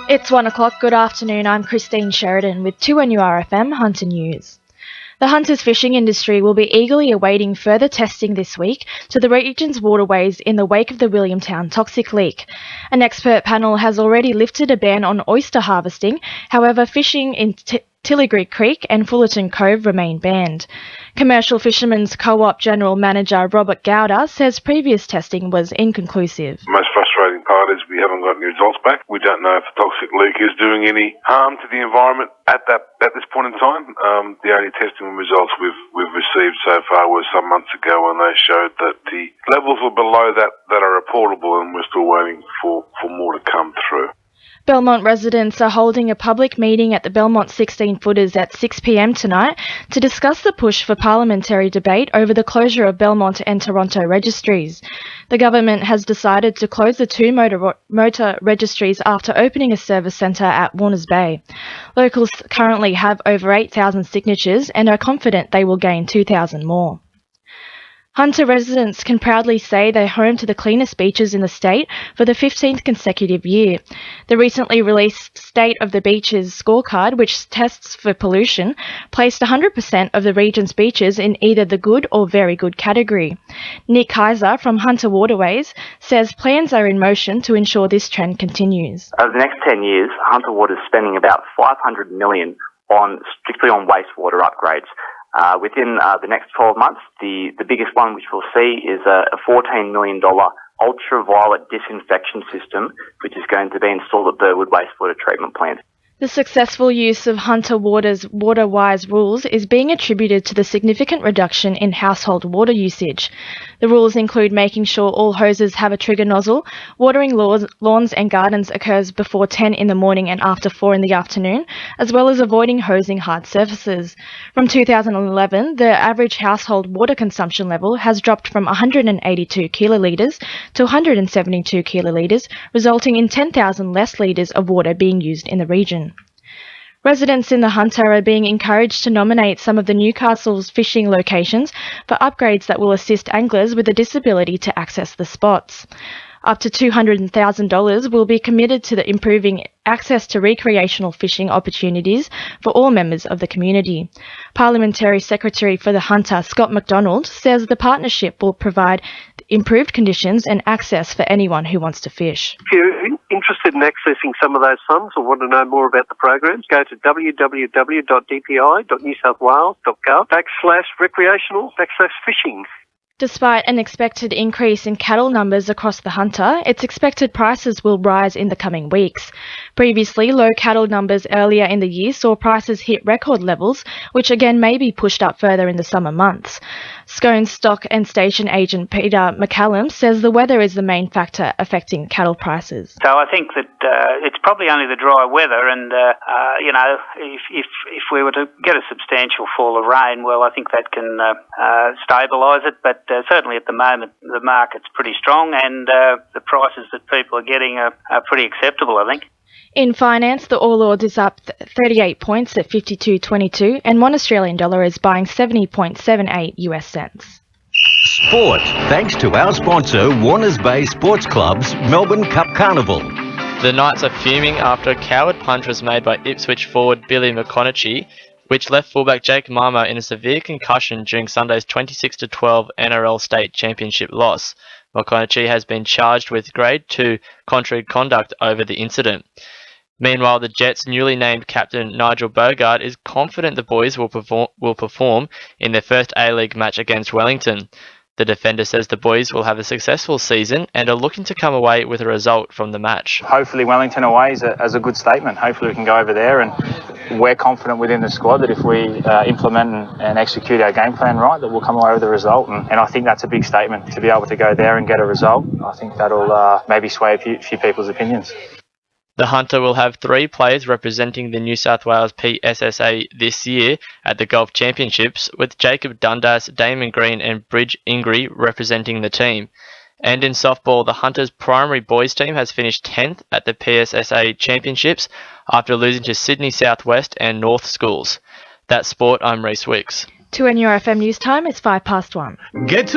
It's 1 o'clock. Good afternoon. I'm Christine Sheridan with 2NURFM Hunter News. The Hunter's fishing industry will be eagerly awaiting further testing this week to the region's waterways in the wake of the Williamtown toxic leak. An expert panel has already lifted a ban on oyster harvesting, however fishing in Tilligary Creek and Fullerton Cove remain banned. Commercial Fishermen's Co-op General Manager Robert Gowder says previous testing was inconclusive. The most frustrating part is we haven't got any results back. We don't know if the toxic leak is doing any harm to the environment at this point in time. The only testing results we've received so far was some months ago when they showed that the levels were below that are reportable, and we're still waiting for more to come through. Belmont residents are holding a public meeting at the Belmont 16-footers at 6 p.m. tonight to discuss the push for parliamentary debate over the closure of Belmont and Toronto registries. The government has decided to close the two motor registries after opening a service centre at Warners Bay. Locals currently have over 8,000 signatures and are confident they will gain 2,000 more. Hunter residents can proudly say they're home to the cleanest beaches in the state for the 15th consecutive year. The recently released State of the Beaches scorecard, which tests for pollution, placed 100% of the region's beaches in either the good or very good category. Nick Kaiser from Hunter Waterways says plans are in motion to ensure this trend continues. Over the next 10 years, Hunter Water is spending about $500 million strictly on wastewater upgrades. Within the next 12 months, the biggest one which we'll see is a $14 million ultraviolet disinfection system, which is going to be installed at Burwood Wastewater Treatment Plant. The successful use of Hunter Water's water-wise rules is being attributed to the significant reduction in household water usage. The rules include making sure all hoses have a trigger nozzle, watering lawns and gardens occurs before 10 in the morning and after 4 in the afternoon, as well as avoiding hosing hard surfaces. From 2011, the average household water consumption level has dropped from 182 kilolitres to 172 kilolitres, resulting in 10,000 less litres of water being used in the region. Residents in the Hunter are being encouraged to nominate some of the Newcastle's fishing locations for upgrades that will assist anglers with a disability to access the spots. Up to $200,000 will be committed to improving access to recreational fishing opportunities for all members of the community. Parliamentary Secretary for the Hunter, Scott MacDonald, says the partnership will provide improved conditions and access for anyone who wants to fish. If you're interested in accessing some of those funds or want to know more about the programs, go to www.dpi.newsouthwales.gov/recreational/fishing. Despite an expected increase in cattle numbers across the Hunter, it's expected prices will rise in the coming weeks. Previously, low cattle numbers earlier in the year saw prices hit record levels, which again may be pushed up further in the summer months. Scone stock and station agent Peter McCallum says the weather is the main factor affecting cattle prices. So I think that it's probably only the dry weather, and if we were to get a substantial fall of rain, well, I think that can stabilise it. But certainly at the moment, the market's pretty strong, and the prices that people are getting are pretty acceptable, I think. In finance, the All Ords is up 38 points at 52.22, and $1 Australian is buying 70.78 US cents. Sport, thanks to our sponsor, Warners Bay Sports Club's Melbourne Cup Carnival. The Knights are fuming after a coward punch was made by Ipswich forward Billy McConaughey, which left fullback Jake Marmer in a severe concussion during Sunday's 26-12 NRL State Championship loss. McConaughey has been charged with Grade 2 contrary conduct over the incident. Meanwhile, the Jets' newly named captain Nigel Bogart is confident the boys will perform in their first A-League match against Wellington. The defender says the boys will have a successful season and are looking to come away with a result from the match. Hopefully Wellington away is a good statement. Hopefully we can go over there, and we're confident within the squad that if we implement and execute our game plan right, that we'll come away with a result. And I think that's a big statement, to be able to go there and get a result. I think that'll maybe sway a few people's opinions. The Hunter will have 3 players representing the New South Wales PSSA this year at the Golf Championships, with Jacob Dundas, Damon Green and Bridge Ingray representing the team. And in softball, the Hunters' primary boys team has finished 10th at the PSSA Championships after losing to Sydney Southwest and North Schools. That's sport, I'm Reece Wicks. 2NURFM News Time, it's 1:05. Get to